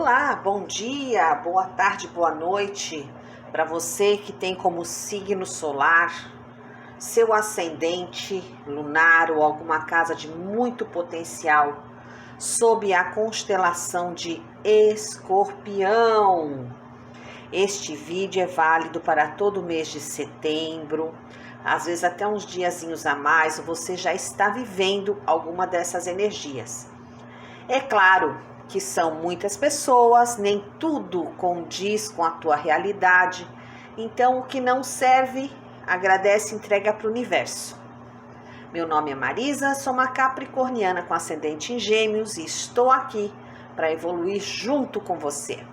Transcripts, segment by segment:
Olá, bom dia, boa tarde, boa noite para você que tem como signo solar seu ascendente lunar ou alguma casa de muito potencial sob a constelação de Escorpião. Este vídeo é válido para todo o mês de setembro, às vezes até uns diazinhos a mais, você já está vivendo alguma dessas energias. É claro que são muitas pessoas, nem tudo condiz com a tua realidade, então o que não serve, agradece e entrega para o universo. Meu nome é Marisa, sou uma capricorniana com ascendente em Gêmeos e estou aqui para evoluir junto com você.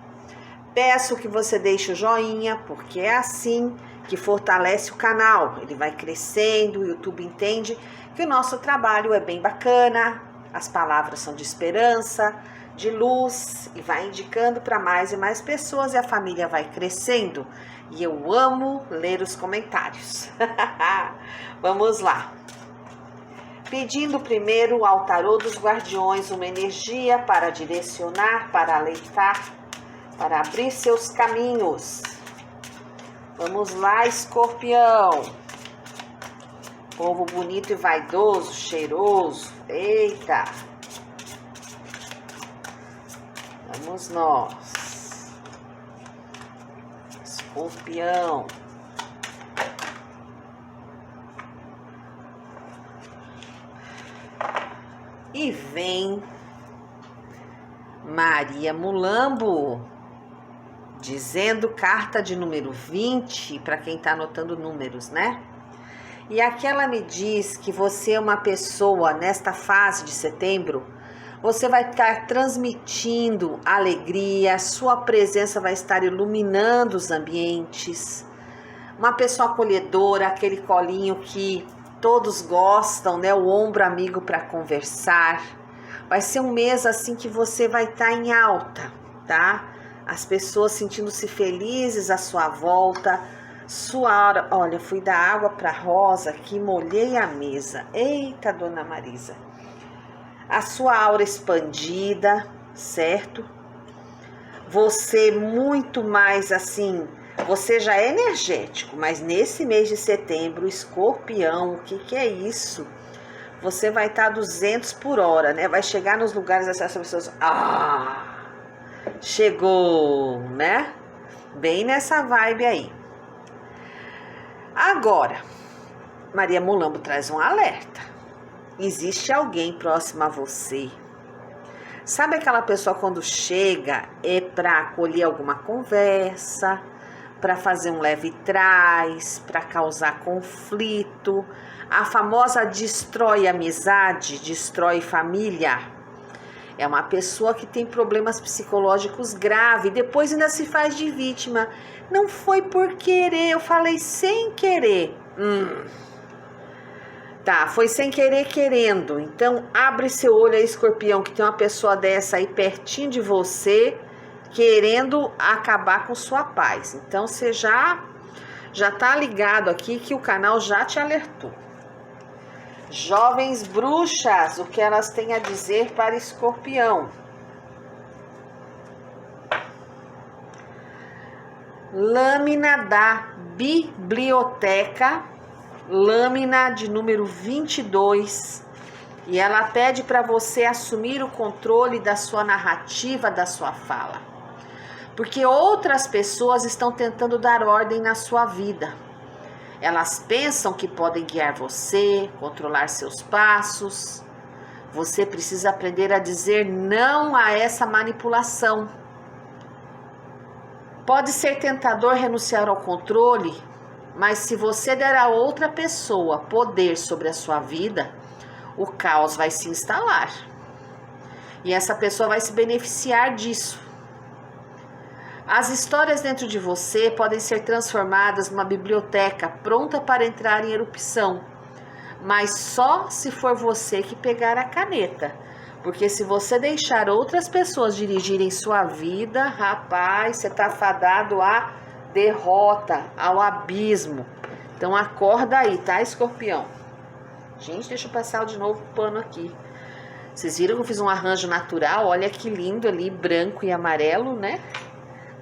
Peço que você deixe o joinha, porque é assim que fortalece o canal. Ele vai crescendo, o YouTube entende que o nosso trabalho é bem bacana, as palavras são de esperança, de luz e vai indicando para mais e mais pessoas e a família vai crescendo. E eu amo ler os comentários. Vamos lá. Pedindo primeiro ao tarô dos guardiões uma energia para direcionar, para alertar, para abrir seus caminhos. Vamos lá, Escorpião. Povo bonito e vaidoso, cheiroso. Eita. Vamos nós. Escorpião. E vem Maria Mulambo, dizendo carta de número 20, para quem está anotando números, né? E aqui ela me diz que você é uma pessoa, nesta fase de setembro, você vai estar transmitindo alegria, sua presença vai estar iluminando os ambientes. Uma pessoa acolhedora, aquele colinho que todos gostam, né? O ombro amigo para conversar. Vai ser um mês assim que você vai estar em alta, tá? As pessoas sentindo-se felizes à sua volta. Sua hora, olha, fui dar água para Rosa que molhei a mesa. Eita, dona Marisa. A sua aura expandida, certo? Você muito mais assim, você já é energético, mas nesse mês de setembro, Escorpião, o que é isso? Você vai estar 200 por hora, né? Vai chegar nos lugares assim, as pessoas, chegou, né? Bem nessa vibe aí. Agora, Maria Mulambo traz um alerta. Existe alguém próximo a você. Sabe aquela pessoa quando chega é para acolher alguma conversa, para fazer um leve trás, para causar conflito. A famosa destrói amizade, destrói família. É uma pessoa que tem problemas psicológicos graves, depois ainda se faz de vítima. Não foi por querer, eu falei sem querer. Tá, foi sem querer querendo. Então, abre seu olho aí, Escorpião, que tem uma pessoa dessa aí pertinho de você, querendo acabar com sua paz. Então, você já tá ligado aqui que o canal já te alertou. Jovens bruxas, o que elas têm a dizer para Escorpião? Lâmina da biblioteca, lâmina de número 22, e ela pede para você assumir o controle da sua narrativa, da sua fala, porque outras pessoas estão tentando dar ordem na sua vida. Elas pensam que podem guiar você, controlar seus passos. Você precisa aprender a dizer não a essa manipulação. Pode ser tentador renunciar ao controle, mas se você der a outra pessoa poder sobre a sua vida, o caos vai se instalar. E essa pessoa vai se beneficiar disso. As histórias dentro de você podem ser transformadas numa biblioteca pronta para entrar em erupção, mas só se for você que pegar a caneta. Porque se você deixar outras pessoas dirigirem sua vida, rapaz, você está fadado à derrota, ao abismo. Então acorda aí, tá, Escorpião? Gente, deixa eu passar de novo o pano aqui. Vocês viram que eu fiz um arranjo natural? Olha que lindo ali, branco e amarelo, né?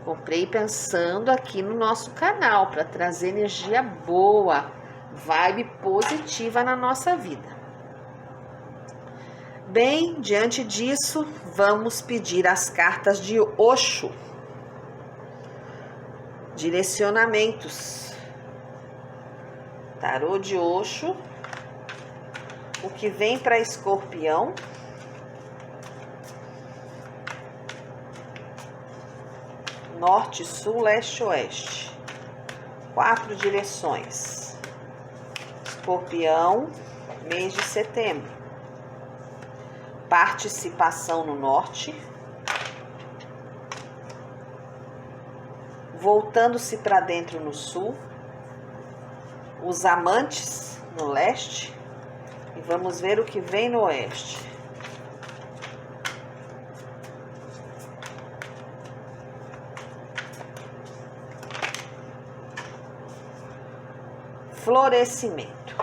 Comprei pensando aqui no nosso canal, para trazer energia boa, vibe positiva na nossa vida. Bem, diante disso, vamos pedir as cartas de Osho. Direcionamentos. Tarô de Osho. O que vem para Escorpião. Norte, sul, leste, oeste. 4 direções. Escorpião, mês de setembro. Participação no norte. Voltando-se para dentro no sul. Os amantes no leste. E vamos ver o que vem no oeste. Florescimento.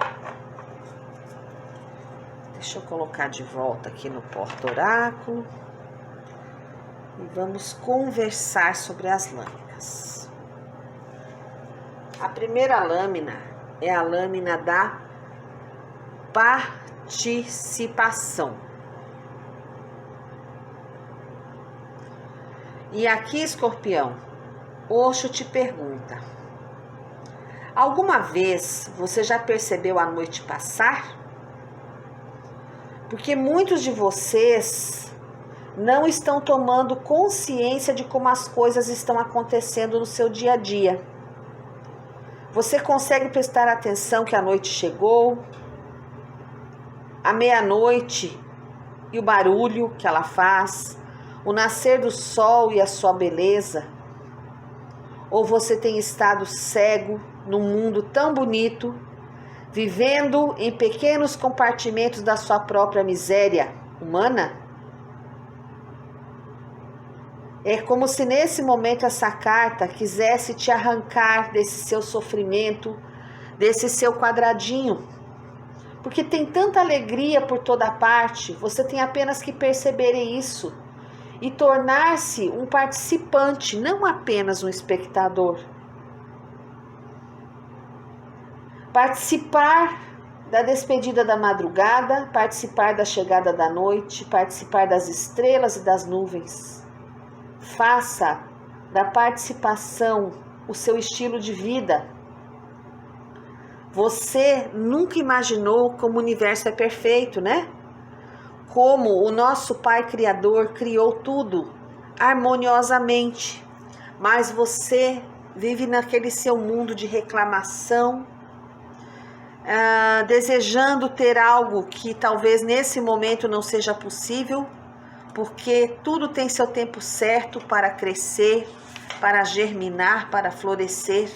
Deixa eu colocar de volta aqui no porta-oráculo. E vamos conversar sobre as lâminas. A primeira lâmina é a lâmina da participação. E aqui, Escorpião, Osho te pergunta: alguma vez você já percebeu a noite passar? Porque muitos de vocês não estão tomando consciência de como as coisas estão acontecendo no seu dia a dia. Você consegue prestar atenção que a noite chegou, a meia-noite e o barulho que ela faz, o nascer do sol e a sua beleza? Ou você tem estado cego num mundo tão bonito, vivendo em pequenos compartimentos da sua própria miséria humana? É como se nesse momento essa carta quisesse te arrancar desse seu sofrimento, desse seu quadradinho. Porque tem tanta alegria por toda parte, você tem apenas que perceber isso e tornar-se um participante, não apenas um espectador. Participar da despedida da madrugada, participar da chegada da noite, participar das estrelas e das nuvens. Faça da participação o seu estilo de vida. Você nunca imaginou como o universo é perfeito, né? Como o nosso Pai Criador criou tudo harmoniosamente. Mas você vive naquele seu mundo de reclamação, desejando ter algo que talvez nesse momento não seja possível, porque tudo tem seu tempo certo para crescer, para germinar, para florescer.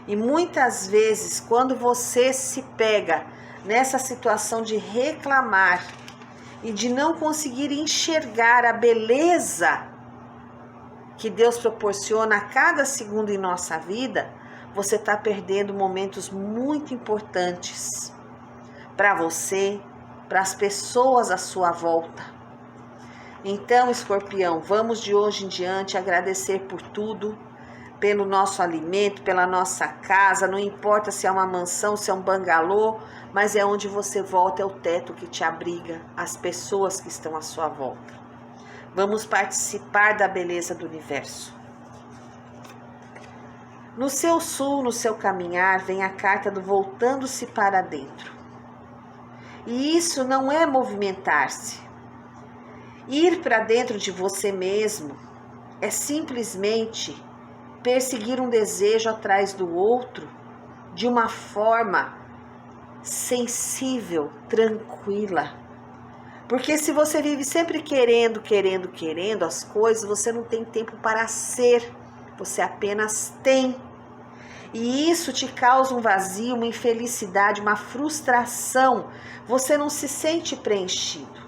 E muitas vezes, quando você se pega nessa situação de reclamar e de não conseguir enxergar a beleza que Deus proporciona a cada segundo em nossa vida, você está perdendo momentos muito importantes para você, para as pessoas à sua volta. Então, Escorpião, vamos de hoje em diante agradecer por tudo, pelo nosso alimento, pela nossa casa, não importa se é uma mansão, se é um bangalô, mas é onde você volta, é o teto que te abriga, as pessoas que estão à sua volta. Vamos participar da beleza do universo. No seu sul, no seu caminhar, vem a carta do voltando-se para dentro. E isso não é movimentar-se. Ir para dentro de você mesmo é simplesmente perseguir um desejo atrás do outro de uma forma sensível, tranquila. Porque se você vive sempre querendo as coisas, você não tem tempo para ser, você apenas tem. E isso te causa um vazio, uma infelicidade, uma frustração. Você não se sente preenchido.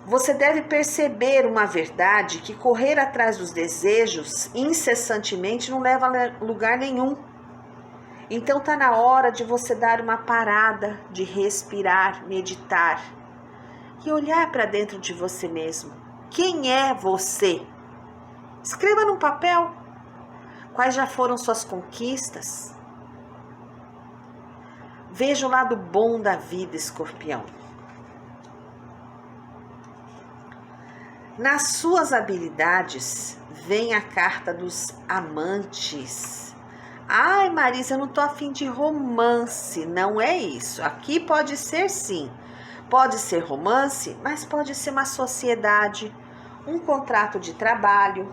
Você deve perceber uma verdade, que correr atrás dos desejos incessantemente não leva a lugar nenhum. Então está na hora de você dar uma parada, de respirar, meditar e olhar para dentro de você mesmo. Quem é você? Escreva num papel quais já foram suas conquistas. Veja o lado bom da vida, Escorpião. Nas suas habilidades, vem a carta dos amantes. Ai, Marisa, eu não tô afim de romance. Não é isso. Aqui pode ser sim. Pode ser romance, mas pode ser uma sociedade, um contrato de trabalho,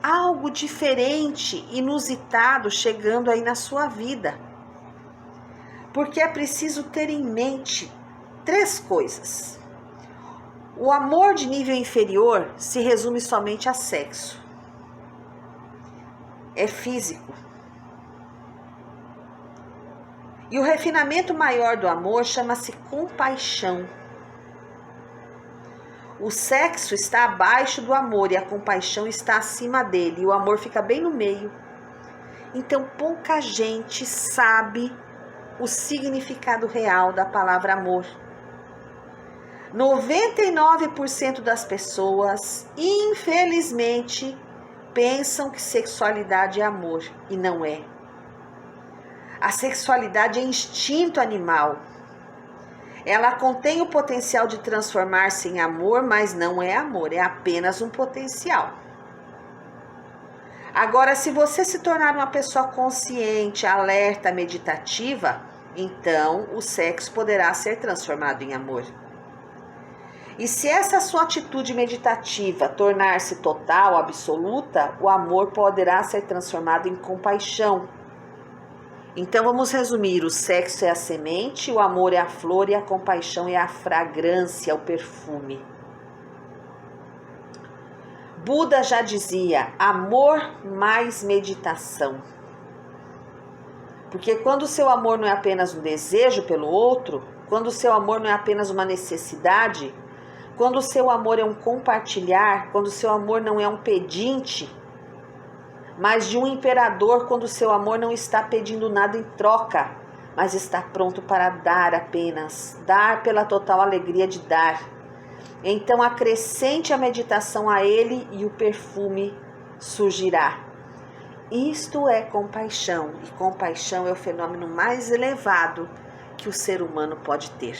algo diferente, inusitado chegando aí na sua vida. Porque é preciso ter em mente 3 coisas. O amor de nível inferior se resume somente a sexo. É físico. E o refinamento maior do amor chama-se compaixão. O sexo está abaixo do amor e a compaixão está acima dele. E o amor fica bem no meio. Então pouca gente sabe o significado real da palavra amor. 99% das pessoas, infelizmente, pensam que sexualidade é amor e não é. A sexualidade é instinto animal. Ela contém o potencial de transformar-se em amor, mas não é amor, é apenas um potencial. Agora, se você se tornar uma pessoa consciente, alerta, meditativa, então o sexo poderá ser transformado em amor. E se essa sua atitude meditativa tornar-se total, absoluta, o amor poderá ser transformado em compaixão. Então vamos resumir: o sexo é a semente, o amor é a flor e a compaixão é a fragrância, o perfume. Buda já dizia: amor mais meditação. Porque quando o seu amor não é apenas um desejo pelo outro, quando o seu amor não é apenas uma necessidade, quando o seu amor é um compartilhar, quando o seu amor não é um pedinte, mas de um imperador, quando o seu amor não está pedindo nada em troca, mas está pronto para dar apenas, dar pela total alegria de dar. Então acrescente a meditação a ele e o perfume surgirá. Isto é compaixão, e compaixão é o fenômeno mais elevado que o ser humano pode ter.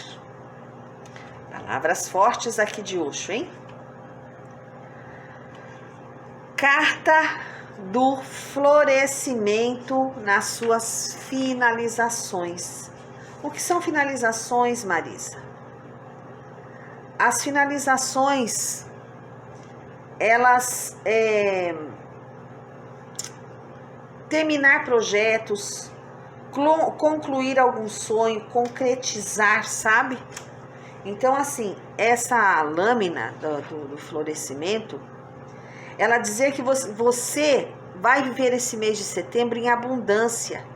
Palavras fortes aqui de Osho, hein? Carta do florescimento nas suas finalizações. O que são finalizações, Marisa? As finalizações, elas terminar projetos, concluir algum sonho, concretizar, sabe? Então, assim, essa lâmina do florescimento, ela dizer que você vai viver esse mês de setembro em abundância,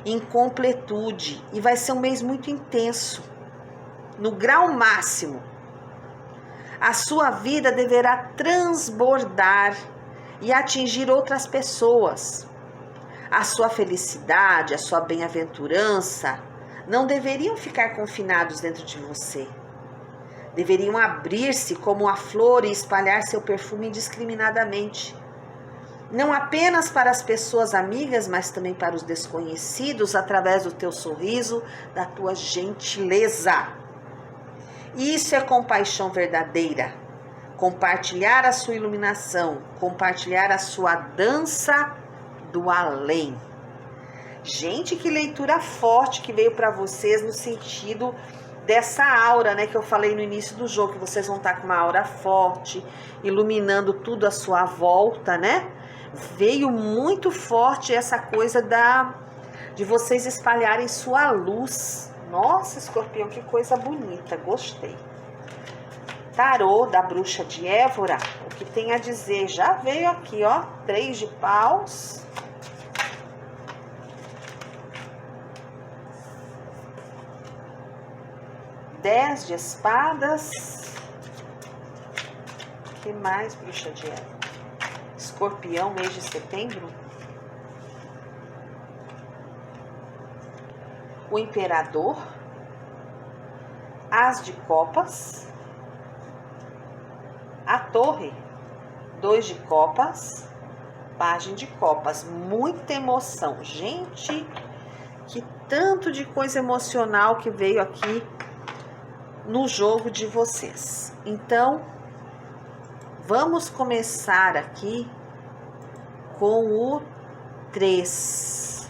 em completude, e vai ser um mês muito intenso, no grau máximo. A sua vida deverá transbordar e atingir outras pessoas. A sua felicidade, a sua bem-aventurança não deveriam ficar confinados dentro de você. Deveriam abrir-se como a flor e espalhar seu perfume indiscriminadamente. Não apenas para as pessoas amigas, mas também para os desconhecidos, através do teu sorriso, da tua gentileza. Isso é compaixão verdadeira. Compartilhar a sua iluminação, compartilhar a sua dança do além. Gente, que leitura forte que veio para vocês no sentido dessa aura, né, que eu falei no início do jogo, que vocês vão estar com uma aura forte, iluminando tudo à sua volta, né? Veio muito forte essa coisa de vocês espalharem sua luz. Nossa, Escorpião, que coisa bonita, gostei. Tarô da Bruxa de Évora, o que tem a dizer? Já veio aqui, ó, 3 de paus. Dez de espadas. O que mais, Bruxa de Évora? Escorpião, mês de setembro. O Imperador. As de copas. a torre, 2 de copas, pajem de copas, muita emoção. Gente, que tanto de coisa emocional que veio aqui no jogo de vocês. Então, vamos começar aqui com o 3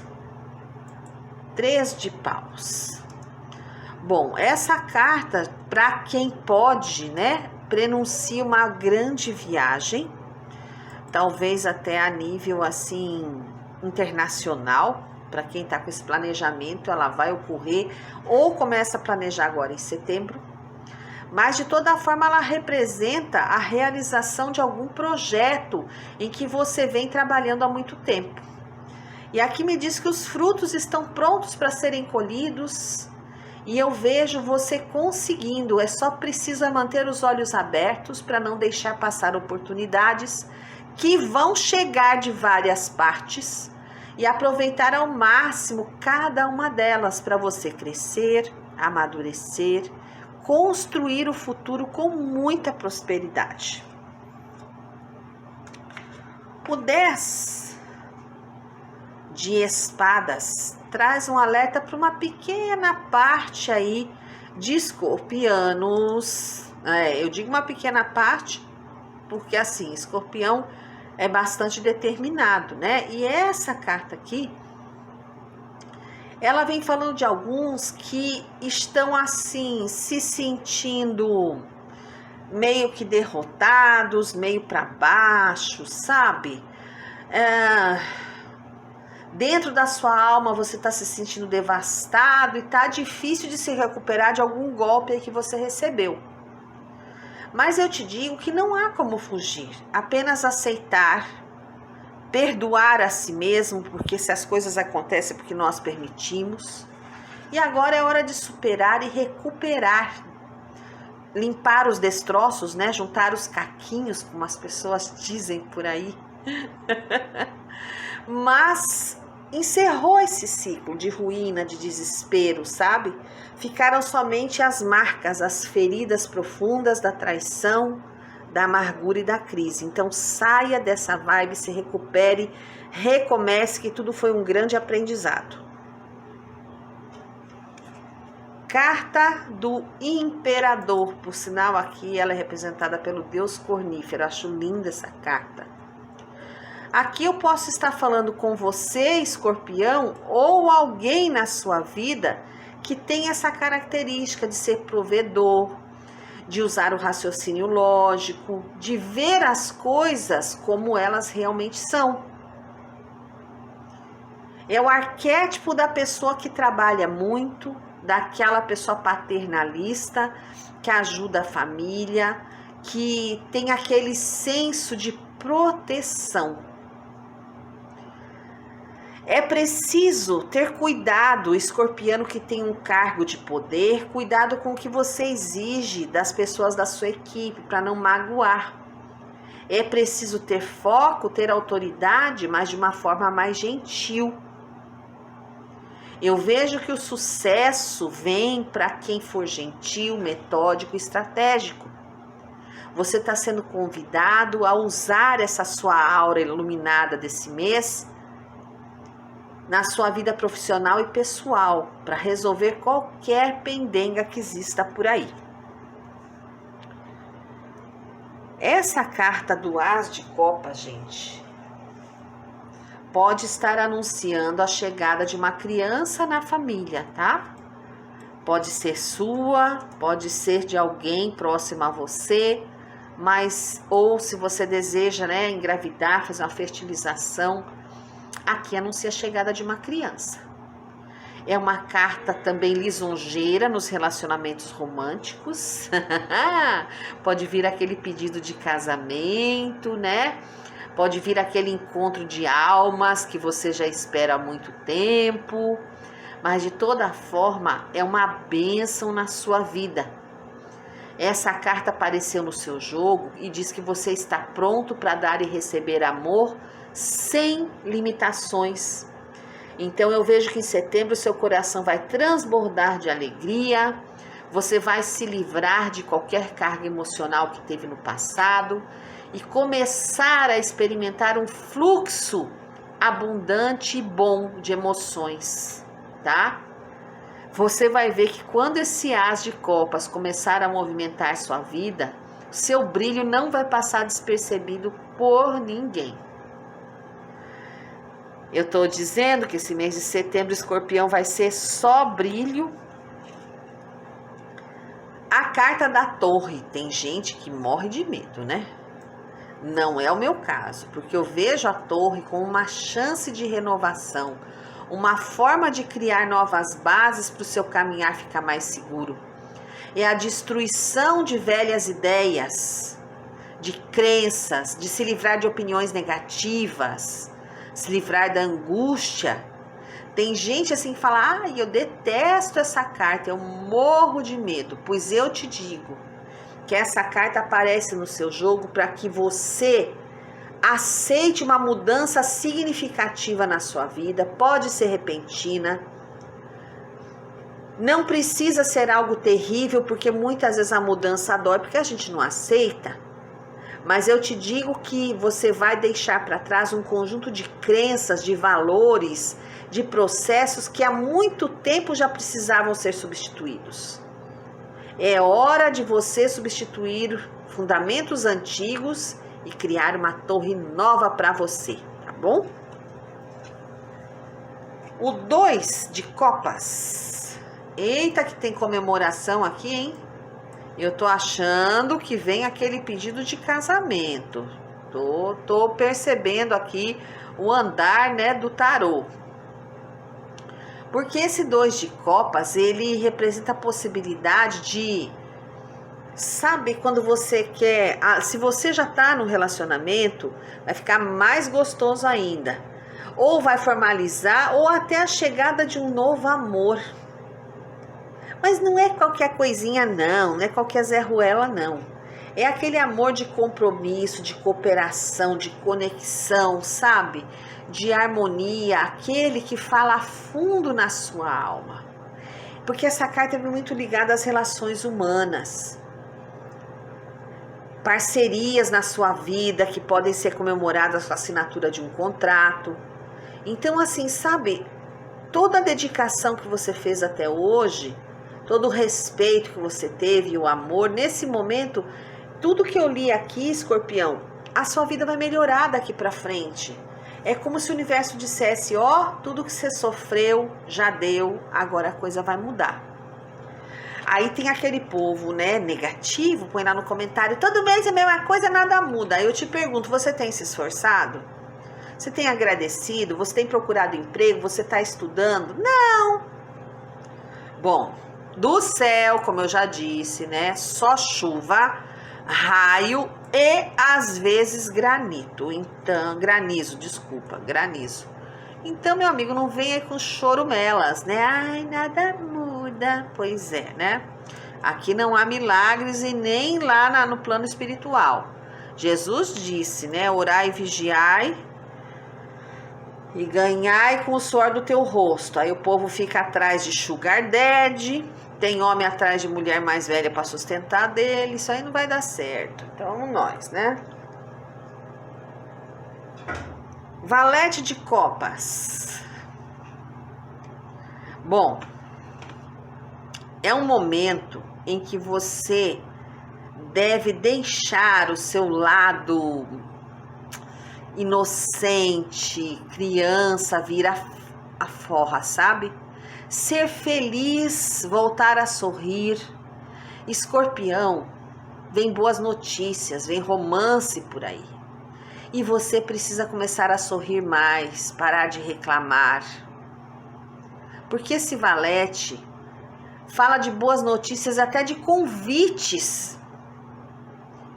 de paus. Bom, essa carta, para quem pode, né, prenuncia uma grande viagem, talvez até a nível assim internacional. Para quem está com esse planejamento, ela vai ocorrer ou começa a planejar agora em setembro. Mas de toda forma ela representa a realização de algum projeto em que você vem trabalhando há muito tempo. E aqui me diz que os frutos estão prontos para serem colhidos. E eu vejo você conseguindo, é só preciso manter os olhos abertos para não deixar passar oportunidades que vão chegar de várias partes e aproveitar ao máximo cada uma delas para você crescer, amadurecer, construir o futuro com muita prosperidade. O 10 de espadas traz um alerta para uma pequena parte aí de escorpianos. Eu digo uma pequena parte porque assim, escorpião é bastante determinado, né? E essa carta aqui, ela vem falando de alguns que estão assim, se sentindo meio que derrotados, meio para baixo, sabe? Dentro da sua alma você está se sentindo devastado e tá difícil de se recuperar de algum golpe aí que você recebeu. Mas eu te digo que não há como fugir, apenas aceitar, perdoar a si mesmo, porque se as coisas acontecem é porque nós permitimos. E agora é hora de superar e recuperar, limpar os destroços, né? Juntar os caquinhos, como as pessoas dizem por aí. Mas encerrou esse ciclo de ruína, de desespero, sabe? Ficaram somente as marcas, as feridas profundas da traição, da amargura e da crise. Então saia dessa vibe, se recupere, recomece, que tudo foi um grande aprendizado. Carta do Imperador, por sinal aqui ela é representada pelo deus Cornífero. Acho linda essa carta. Aqui eu posso estar falando com você, escorpião, ou alguém na sua vida que tem essa característica de ser provedor, de usar o raciocínio lógico, de ver as coisas como elas realmente são. É o arquétipo da pessoa que trabalha muito, daquela pessoa paternalista, que ajuda a família, que tem aquele senso de proteção. É preciso ter cuidado, escorpiano que tem um cargo de poder, cuidado com o que você exige das pessoas da sua equipe, para não magoar. É preciso ter foco, ter autoridade, mas de uma forma mais gentil. Eu vejo que o sucesso vem para quem for gentil, metódico e estratégico. Você está sendo convidado a usar essa sua aura iluminada desse mês na sua vida profissional e pessoal, para resolver qualquer pendenga que exista por aí. Essa carta do As de Copas, gente, pode estar anunciando a chegada de uma criança na família, tá? Pode ser sua, pode ser de alguém próximo a você, mas, ou se você deseja, né, engravidar, fazer uma fertilização, aqui anuncia a chegada de uma criança. É uma carta também lisonjeira nos relacionamentos românticos. Pode vir aquele pedido de casamento, né? Pode vir aquele encontro de almas que você já espera há muito tempo. Mas de toda forma, é uma bênção na sua vida. Essa carta apareceu no seu jogo e diz que você está pronto para dar e receber amor sem limitações. Então eu vejo que em setembro seu coração vai transbordar de alegria, Você vai se livrar de qualquer carga emocional que teve no passado e começar a experimentar um fluxo abundante e bom de emoções, tá? Você vai ver que quando esse as de copas começar a movimentar sua vida, seu brilho não vai passar despercebido por ninguém. Eu tô dizendo que esse mês de setembro, Escorpião, vai ser só brilho. A carta da Torre, tem gente que morre de medo, né? Não é o meu caso, porque eu vejo a Torre como uma chance de renovação, uma forma de criar novas bases para o seu caminhar ficar mais seguro. É a destruição de velhas ideias, de crenças, de se livrar de opiniões negativas, se livrar da angústia. Tem gente assim que fala, eu detesto essa carta, eu morro de medo. Pois eu te digo que essa carta aparece no seu jogo para que você aceite uma mudança significativa na sua vida. Pode ser repentina, não precisa ser algo terrível, porque muitas vezes a mudança dói, porque a gente não aceita. Mas eu te digo que você vai deixar para trás um conjunto de crenças, de valores, de processos que há muito tempo já precisavam ser substituídos. É hora de você substituir fundamentos antigos e criar uma torre nova para você, tá bom? O 2 de copas. Eita, que tem comemoração aqui, hein? Eu tô achando que vem aquele pedido de casamento. Tô percebendo aqui o andar, né, do tarô. Porque esse 2 de copas, ele representa a possibilidade de, sabe, quando você quer, se você já tá no relacionamento, vai ficar mais gostoso ainda. Ou vai formalizar, ou até a chegada de um novo amor. Mas não é qualquer coisinha não é qualquer Zé Ruela não. É aquele amor de compromisso, de cooperação, de conexão, sabe? De harmonia, aquele que fala a fundo na sua alma. Porque essa carta é muito ligada às relações humanas. Parcerias na sua vida que podem ser comemoradas com a assinatura de um contrato. Então assim, sabe? Toda a dedicação que você fez até hoje, todo o respeito que você teve, o amor, nesse momento, tudo que eu li aqui, Escorpião, a sua vida vai melhorar daqui pra frente. É como se o universo dissesse, tudo que você sofreu, já deu, agora a coisa vai mudar. Aí tem aquele povo, né, negativo, põe lá no comentário, todo mês é a mesma coisa, nada muda. Aí eu te pergunto, você tem se esforçado? Você tem agradecido? Você tem procurado emprego? Você está estudando? Não! Bom, do céu, como eu já disse, né, só chuva, raio e às vezes granizo. Então, meu amigo, não venha com chorumelas, né? Ai, nada muda. Pois é, né? Aqui não há milagres e nem lá no plano espiritual. Jesus disse, né? Orai e vigiai e ganhai com o suor do teu rosto. Aí o povo fica atrás de sugar daddy, tem homem atrás de mulher mais velha para sustentar dele. Isso aí não vai dar certo. Então, nós, né? Valete de copas. Bom, é um momento em que você deve deixar o seu lado inocente, criança, vir a forra, sabe? Ser feliz, voltar a sorrir. Escorpião, vem boas notícias, vem romance por aí. E você precisa começar a sorrir mais, parar de reclamar. Porque esse valete fala de boas notícias, até de convites.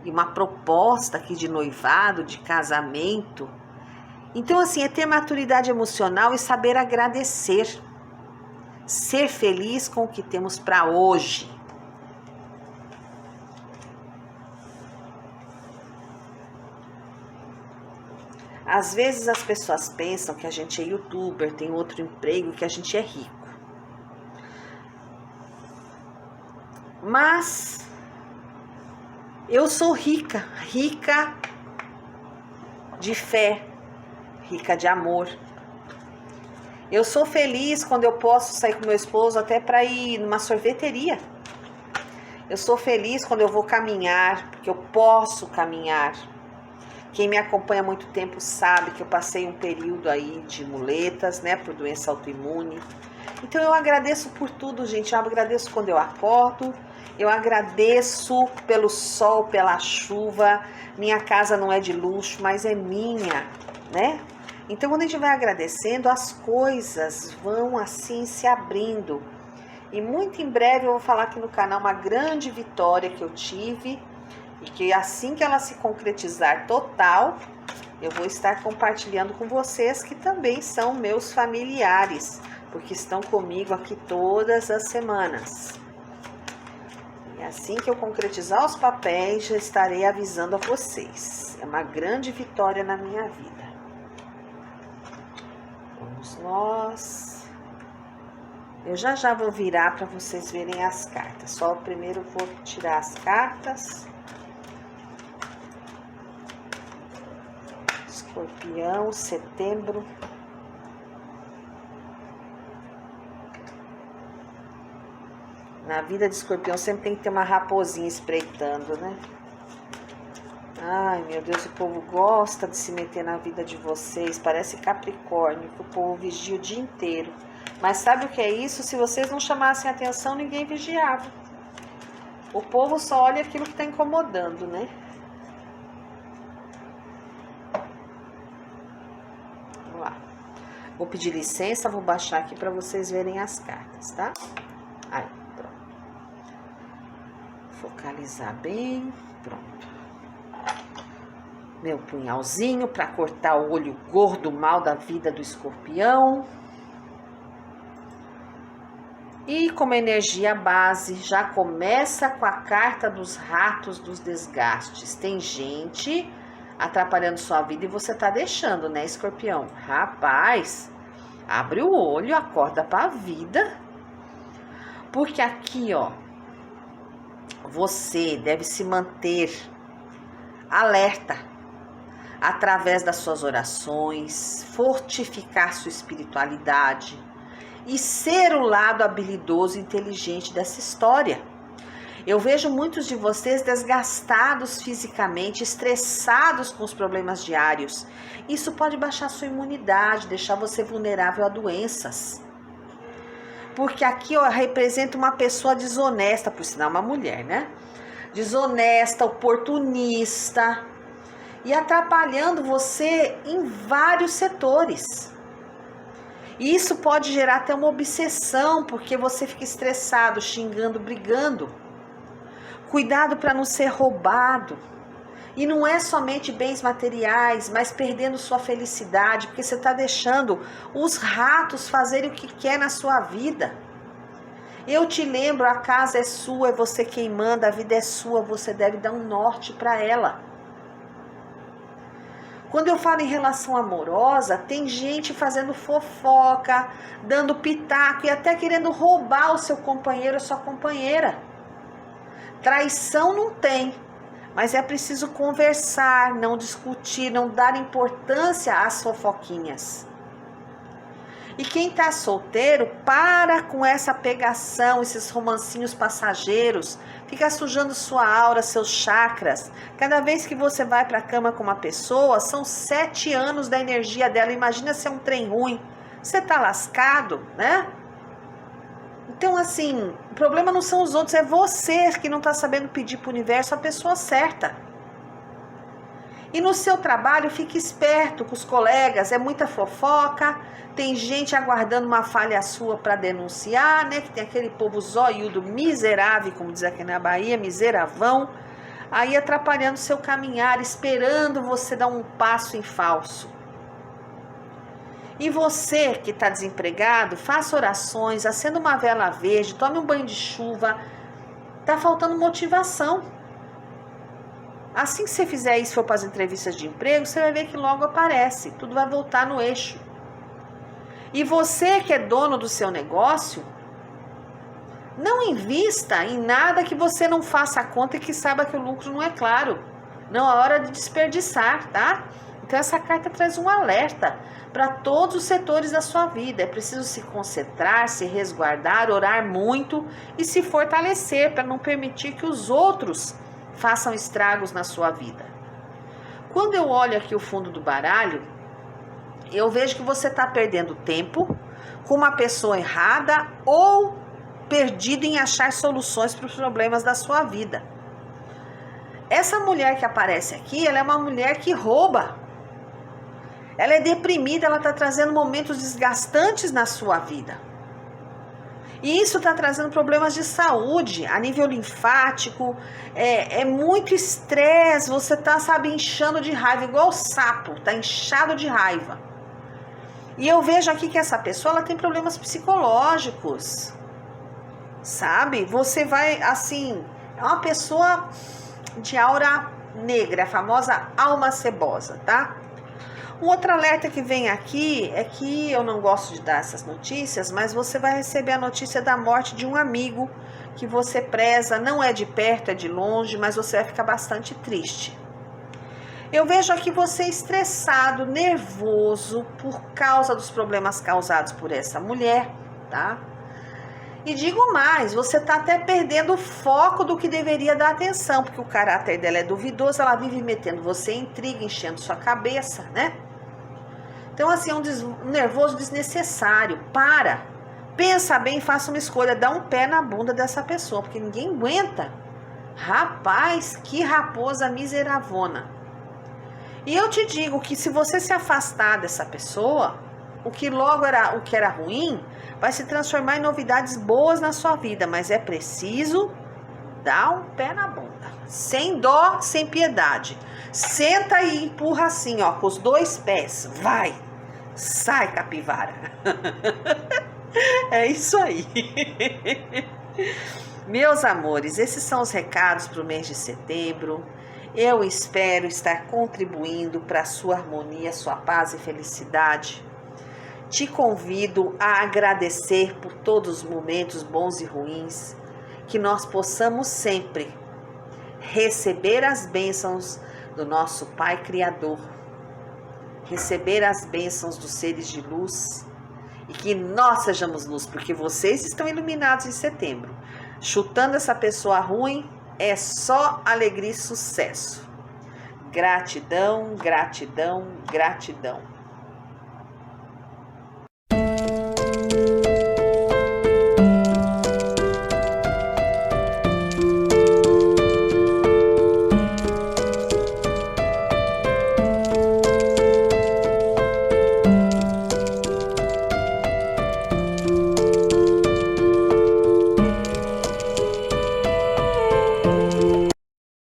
E uma proposta aqui de noivado, de casamento. Então, assim, é ter maturidade emocional e saber agradecer. Ser feliz com o que temos para hoje. Às vezes as pessoas pensam que a gente é youtuber, tem outro emprego, que a gente é rico. Mas eu sou rica de fé, rica de amor. Eu sou feliz quando eu posso sair com meu esposo até para ir numa sorveteria. Eu sou feliz quando eu vou caminhar, porque eu posso caminhar. Quem me acompanha há muito tempo sabe que eu passei um período aí de muletas, né, por doença autoimune. Então eu agradeço por tudo, gente. Eu agradeço quando eu acordo, eu agradeço pelo sol, pela chuva. Minha casa não é de luxo, mas é minha, né? Então quando a gente vai agradecendo, as coisas vão assim se abrindo. E muito em breve eu vou falar aqui no canal uma grande vitória que eu tive. E que assim que ela se concretizar total, eu vou estar compartilhando com vocês que também são meus familiares, porque estão comigo aqui todas as semanas. E assim que eu concretizar os papéis, já estarei avisando a vocês. É uma grande vitória na minha vida. Vamos nós. Eu já vou virar para vocês verem as cartas. Só primeiro vou tirar as cartas. Escorpião, setembro. Na vida de escorpião sempre tem que ter uma raposinha espreitando, né? Ai, meu Deus, o povo gosta de se meter na vida de vocês. Parece Capricórnio, que o povo vigia o dia inteiro. Mas sabe o que é isso? Se vocês não chamassem atenção, ninguém vigiava. O povo só olha aquilo que está incomodando, né? Vou pedir licença, vou baixar aqui para vocês verem as cartas, tá? Aí, pronto. Focalizar bem, pronto. Meu punhalzinho para cortar o olho gordo mal da vida do escorpião. E como energia base, já começa com a carta dos ratos dos desgastes. Tem gente atrapalhando sua vida e você tá deixando, né, escorpião? Rapaz, abre o olho, acorda pra vida. Porque aqui, ó, você deve se manter alerta através das suas orações, fortificar sua espiritualidade e ser o lado habilidoso e inteligente dessa história. Eu vejo muitos de vocês desgastados fisicamente, estressados com os problemas diários. Isso pode baixar sua imunidade, deixar você vulnerável a doenças. Porque aqui, ó, representa uma pessoa desonesta, por sinal uma mulher, né? Desonesta, oportunista e atrapalhando você em vários setores. E isso pode gerar até uma obsessão, porque você fica estressado, xingando, brigando. Cuidado para não ser roubado. E não é somente bens materiais, mas perdendo sua felicidade, porque você está deixando os ratos fazerem o que quer na sua vida. Eu te lembro, a casa é sua, é você quem manda, a vida é sua, você deve dar um norte para ela. Quando eu falo em relação amorosa, tem gente fazendo fofoca, dando pitaco e até querendo roubar o seu companheiro ou sua companheira. Traição não tem, mas é preciso conversar, não discutir, não dar importância às fofoquinhas. E quem tá solteiro, para com essa pegação, esses romancinhos passageiros, fica sujando sua aura, seus chakras. Cada vez que você vai para a cama com uma pessoa, são 7 anos da energia dela. Imagina se é um trem ruim, você tá lascado, né? Então, assim, o problema não são os outros, é você que não está sabendo pedir para o universo a pessoa certa. E no seu trabalho, fique esperto com os colegas, é muita fofoca, tem gente aguardando uma falha sua para denunciar, né? Que tem aquele povo zoiudo miserável, como diz aqui na Bahia, miseravão, aí atrapalhando o seu caminhar, esperando você dar um passo em falso. E você que está desempregado, faça orações, acenda uma vela verde, tome um banho de chuva. Está faltando motivação. Assim que você fizer isso, for para as entrevistas de emprego, você vai ver que logo aparece. Tudo vai voltar no eixo. E você que é dono do seu negócio, Não invista em nada que você não faça a conta e que saiba que o lucro não é claro. Não é hora de desperdiçar, tá? Então essa carta traz um alerta para todos os setores da sua vida. É preciso se concentrar, se resguardar, orar muito e se fortalecer para não permitir que os outros façam estragos na sua vida. Quando eu olho aqui o fundo do baralho, eu vejo que você está perdendo tempo com uma pessoa errada ou perdido em achar soluções para os problemas da sua vida. Essa mulher que aparece aqui, ela é uma mulher que rouba. Ela é deprimida, ela está trazendo momentos desgastantes na sua vida. E isso está trazendo problemas de saúde, a nível linfático, é muito estresse, você está, sabe, inchando de raiva, igual o sapo, está inchado de raiva. E eu vejo aqui que essa pessoa, ela tem problemas psicológicos, sabe? Você vai, assim, é uma pessoa de aura negra, a famosa alma cebosa, tá? Um outro alerta que vem aqui é que eu não gosto de dar essas notícias, mas você vai receber a notícia da morte de um amigo que você preza, não é de perto, é de longe, mas você vai ficar bastante triste. Eu vejo aqui você estressado, nervoso por causa dos problemas causados por essa mulher, tá? E digo mais, você tá até perdendo o foco do que deveria dar atenção, porque o caráter dela é duvidoso, ela vive metendo você em intriga, enchendo sua cabeça, né? Então, assim, é um nervoso desnecessário. Pensa bem e faça uma escolha, dá um pé na bunda dessa pessoa, porque ninguém aguenta. Rapaz, que raposa miseravona. E eu te digo que se você se afastar dessa pessoa, o que era ruim, vai se transformar em novidades boas na sua vida, mas é preciso dar um pé na bunda, sem dó, sem piedade. Senta e empurra assim, ó, com os dois pés, vai, sai capivara. É isso aí. Meus amores, esses são os recados para o mês de setembro. Eu espero estar contribuindo para a sua harmonia, sua paz e felicidade. Te convido a agradecer por todos os momentos bons e ruins, que nós possamos sempre receber as bênçãos do nosso Pai Criador, receber as bênçãos dos seres de luz e que nós sejamos luz, porque vocês estão iluminados em setembro. Chutando essa pessoa ruim é só alegria e sucesso. Gratidão, gratidão, gratidão.